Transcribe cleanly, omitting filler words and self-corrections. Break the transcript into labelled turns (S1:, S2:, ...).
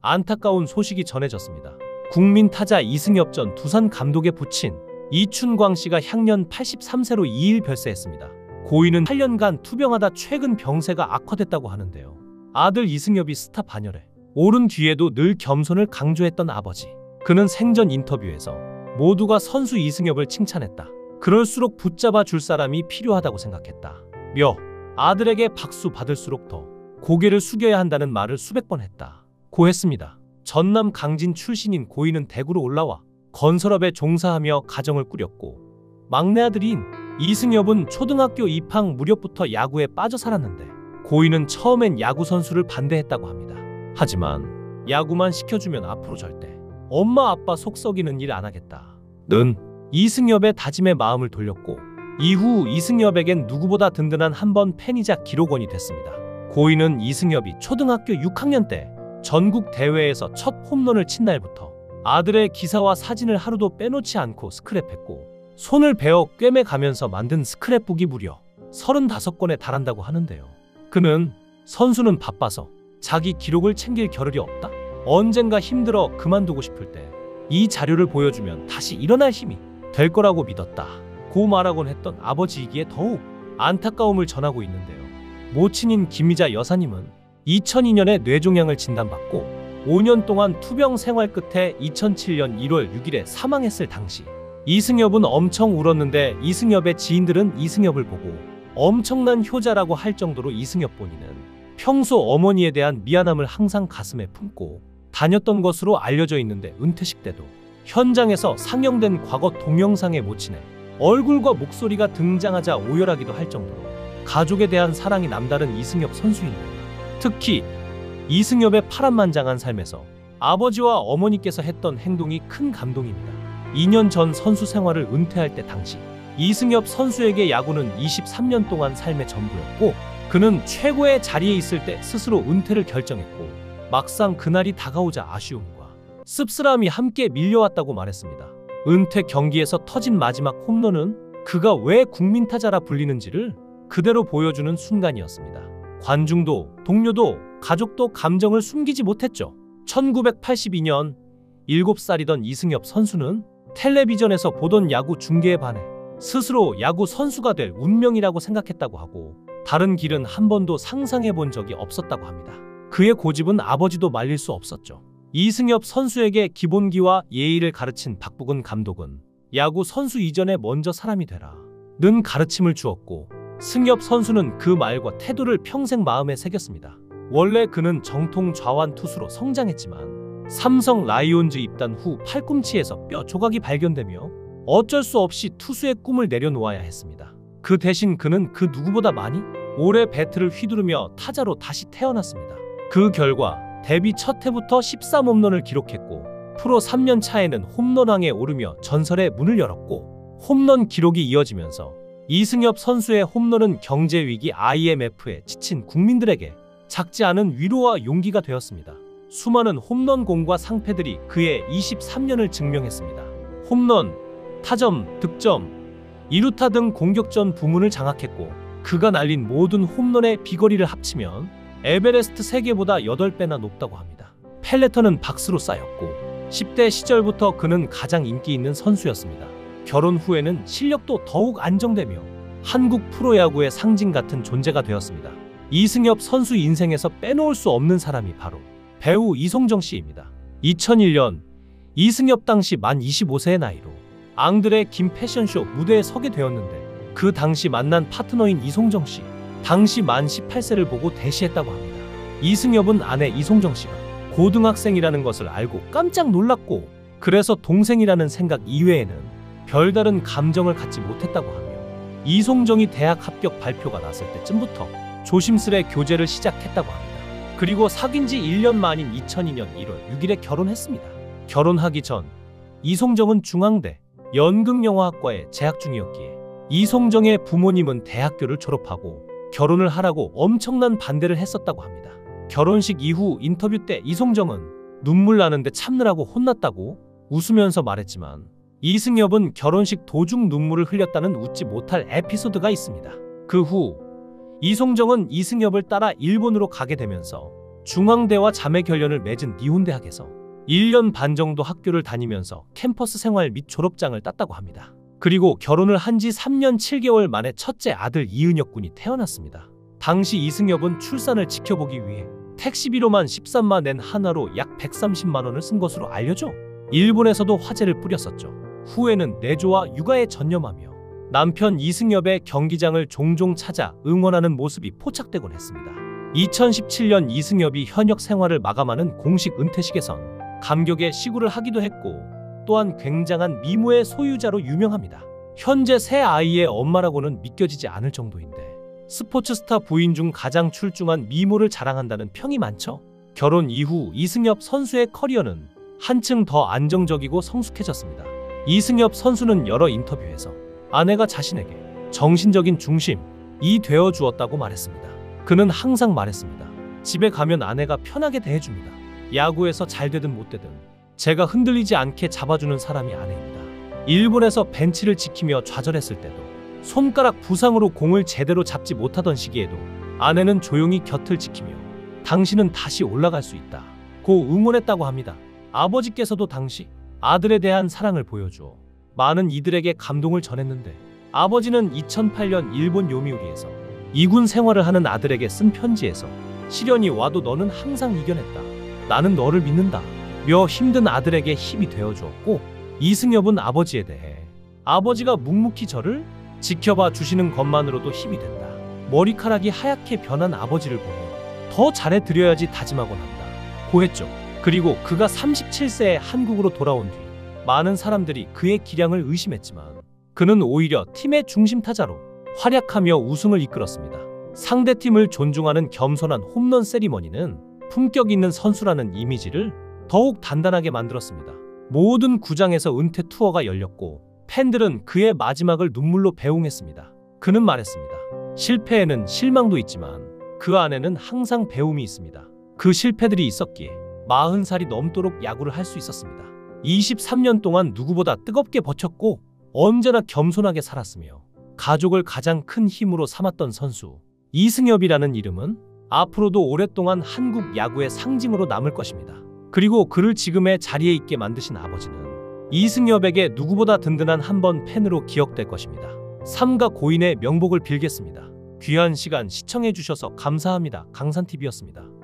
S1: 안타까운 소식이 전해졌습니다. 국민 타자 이승엽 전 두산 감독의 부친 이춘광 씨가 향년 83세로 2일 별세했습니다. 고인은 8년간 투병하다 최근 병세가 악화됐다고 하는데요. 아들 이승엽이 스타 반열에 오른 뒤에도 늘 겸손을 강조했던 아버지. 그는 생전 인터뷰에서 모두가 선수 이승엽을 칭찬했다. 그럴수록 붙잡아 줄 사람이 필요하다고 생각했다. 며 아들에게 박수 받을수록 더 고개를 숙여야 한다는 말을 수백 번 했다. 고했습니다. 전남 강진 출신인 고인은 대구로 올라와 건설업에 종사하며 가정을 꾸렸고 막내 아들인 이승엽은 초등학교 입학 무렵부터 야구에 빠져 살았는데 고인은 처음엔 야구 선수를 반대했다고 합니다. 하지만 야구만 시켜주면 앞으로 절대 엄마 아빠 속 썩이는 일 안 하겠다 는 이승엽의 다짐에 마음을 돌렸고 이후 이승엽에겐 누구보다 든든한 한 번 팬이자 기록원이 됐습니다. 고인은 이승엽이 초등학교 6학년 때 전국 대회에서 첫 홈런을 친 날부터 아들의 기사와 사진을 하루도 빼놓지 않고 스크랩했고 손을 베어 꿰매가면서 만든 스크랩북이 무려 35권에 달한다고 하는데요. 그는 선수는 바빠서 자기 기록을 챙길 겨를이 없다. 언젠가 힘들어 그만두고 싶을 때 이 자료를 보여주면 다시 일어날 힘이 될 거라고 믿었다. 고 말하곤 했던 아버지이기에 더욱 안타까움을 전하고 있는데요. 모친인 김미자 여사님은 2002년에 뇌종양을 진단받고 5년 동안 투병 생활 끝에 2007년 1월 6일에 사망했을 당시 이승엽은 엄청 울었는데 이승엽의 지인들은 이승엽을 보고 엄청난 효자라고 할 정도로 이승엽 본인은 평소 어머니에 대한 미안함을 항상 가슴에 품고 다녔던 것으로 알려져 있는데 은퇴식 때도 현장에서 상영된 과거 동영상의 모친의 얼굴과 목소리가 등장하자 오열하기도 할 정도로 가족에 대한 사랑이 남다른 이승엽 선수인데 특히 이승엽의 파란만장한 삶에서 아버지와 어머니께서 했던 행동이 큰 감동입니다. 2년 전 선수 생활을 은퇴할 때 당시 이승엽 선수에게 야구는 23년 동안 삶의 전부였고 그는 최고의 자리에 있을 때 스스로 은퇴를 결정했고 막상 그날이 다가오자 아쉬움과 씁쓸함이 함께 밀려왔다고 말했습니다. 은퇴 경기에서 터진 마지막 홈런은 그가 왜 국민타자라 불리는지를 그대로 보여주는 순간이었습니다. 관중도 동료도 가족도 감정을 숨기지 못했죠. 1982년 7살이던 이승엽 선수는 텔레비전에서 보던 야구 중계에 반해 스스로 야구 선수가 될 운명이라고 생각했다고 하고 다른 길은 한 번도 상상해 본 적이 없었다고 합니다. 그의 고집은 아버지도 말릴 수 없었죠. 이승엽 선수에게 기본기와 예의를 가르친 박부근 감독은 야구 선수 이전에 먼저 사람이 되라 는 가르침을 주었고 승엽 선수는 그 말과 태도를 평생 마음에 새겼습니다. 원래 그는 정통 좌완 투수로 성장했지만 삼성 라이온즈 입단 후 팔꿈치에서 뼈 조각이 발견되며 어쩔 수 없이 투수의 꿈을 내려놓아야 했습니다. 그 대신 그는 그 누구보다 많이 오래 배트를 휘두르며 타자로 다시 태어났습니다. 그 결과 데뷔 첫 해부터 13홈런을 기록했고 프로 3년 차에는 홈런왕에 오르며 전설의 문을 열었고 홈런 기록이 이어지면서 이승엽 선수의 홈런은 경제위기 IMF에 지친 국민들에게 작지 않은 위로와 용기가 되었습니다. 수많은 홈런 공과 상패들이 그의 23년을 증명했습니다. 홈런, 타점, 득점, 2루타 등 공격전 부문을 장악했고 그가 날린 모든 홈런의 비거리를 합치면 에베레스트 3개보다 8배나 높다고 합니다. 펠레턴은 박스로 쌓였고 10대 시절부터 그는 가장 인기 있는 선수였습니다. 결혼 후에는 실력도 더욱 안정되며 한국 프로야구의 상징 같은 존재가 되었습니다. 이승엽 선수 인생에서 빼놓을 수 없는 사람이 바로 배우 이송정 씨입니다. 2001년 이승엽 당시 만 25세의 나이로 앙드레 김 패션쇼 무대에 서게 되었는데 그 당시 만난 파트너인 이송정 씨 당시 만 18세를 보고 대시했다고 합니다. 이승엽은 아내 이송정 씨가 고등학생이라는 것을 알고 깜짝 놀랐고 그래서 동생이라는 생각 이외에는 별다른 감정을 갖지 못했다고 하며 이송정이 대학 합격 발표가 났을 때쯤부터 조심스레 교제를 시작했다고 합니다. 그리고 사귄 지 1년 만인 2002년 1월 6일에 결혼했습니다. 결혼하기 전 이송정은 중앙대 연극영화학과에 재학 중이었기에 이송정의 부모님은 대학교를 졸업하고 결혼을 하라고 엄청난 반대를 했었다고 합니다. 결혼식 이후 인터뷰 때 이송정은 눈물 나는데 참느라고 혼났다고 웃으면서 말했지만 이승엽은 결혼식 도중 눈물을 흘렸다는 웃지 못할 에피소드가 있습니다. 그 후 이송정은 이승엽을 따라 일본으로 가게 되면서 중앙대와 자매 결연을 맺은 니혼대학에서 1년 반 정도 학교를 다니면서 캠퍼스 생활 및 졸업장을 땄다고 합니다. 그리고 결혼을 한 지 3년 7개월 만에 첫째 아들 이은혁 군이 태어났습니다. 당시 이승엽은 출산을 지켜보기 위해 택시비로만 13만 낸 한화로 약 130만 원을 쓴 것으로 알려져 일본에서도 화제를 뿌렸었죠. 후에는 내조와 육아에 전념하며 남편 이승엽의 경기장을 종종 찾아 응원하는 모습이 포착되곤 했습니다. 2017년 이승엽이 현역 생활을 마감하는 공식 은퇴식에선 감격의 시구를 하기도 했고 또한 굉장한 미모의 소유자로 유명합니다. 현재 새 아이의 엄마라고는 믿겨지지 않을 정도인데 스포츠스타 부인 중 가장 출중한 미모를 자랑한다는 평이 많죠. 결혼 이후 이승엽 선수의 커리어는 한층 더 안정적이고 성숙해졌습니다. 이승엽 선수는 여러 인터뷰에서 아내가 자신에게 정신적인 중심이 되어 주었다고 말했습니다. 그는 항상 말했습니다. 집에 가면 아내가 편하게 대해줍니다. 야구에서 잘 되든 못 되든 제가 흔들리지 않게 잡아주는 사람이 아내입니다. 일본에서 벤치를 지키며 좌절했을 때도 손가락 부상으로 공을 제대로 잡지 못하던 시기에도 아내는 조용히 곁을 지키며 당신은 다시 올라갈 수 있다 고 응원했다고 합니다. 아버지께서도 당시 아들에 대한 사랑을 보여주어 많은 이들에게 감동을 전했는데 아버지는 2008년 일본 요미우리에서 2군 생활을 하는 아들에게 쓴 편지에서 시련이 와도 너는 항상 이겨냈다. 나는 너를 믿는다. 며 힘든 아들에게 힘이 되어주었고 이승엽은 아버지에 대해 아버지가 묵묵히 저를 지켜봐 주시는 것만으로도 힘이 된다. 머리카락이 하얗게 변한 아버지를 보며 더 잘해드려야지 다짐하곤 한다. 고했죠. 그리고 그가 37세에 한국으로 돌아온 뒤 많은 사람들이 그의 기량을 의심했지만 그는 오히려 팀의 중심타자로 활약하며 우승을 이끌었습니다. 상대팀을 존중하는 겸손한 홈런 세리머니는 품격 있는 선수라는 이미지를 더욱 단단하게 만들었습니다. 모든 구장에서 은퇴 투어가 열렸고 팬들은 그의 마지막을 눈물로 배웅했습니다. 그는 말했습니다. 실패에는 실망도 있지만 그 안에는 항상 배움이 있습니다. 그 실패들이 있었기에 40살이 넘도록 야구를 할 수 있었습니다. 23년 동안 누구보다 뜨겁게 버텼고 언제나 겸손하게 살았으며 가족을 가장 큰 힘으로 삼았던 선수 이승엽이라는 이름은 앞으로도 오랫동안 한국 야구의 상징으로 남을 것입니다. 그리고 그를 지금의 자리에 있게 만드신 아버지는 이승엽에게 누구보다 든든한 한번 팬으로 기억될 것입니다. 삼가 고인의 명복을 빌겠습니다. 귀한 시간 시청해 주셔서 감사합니다. 강산TV였습니다.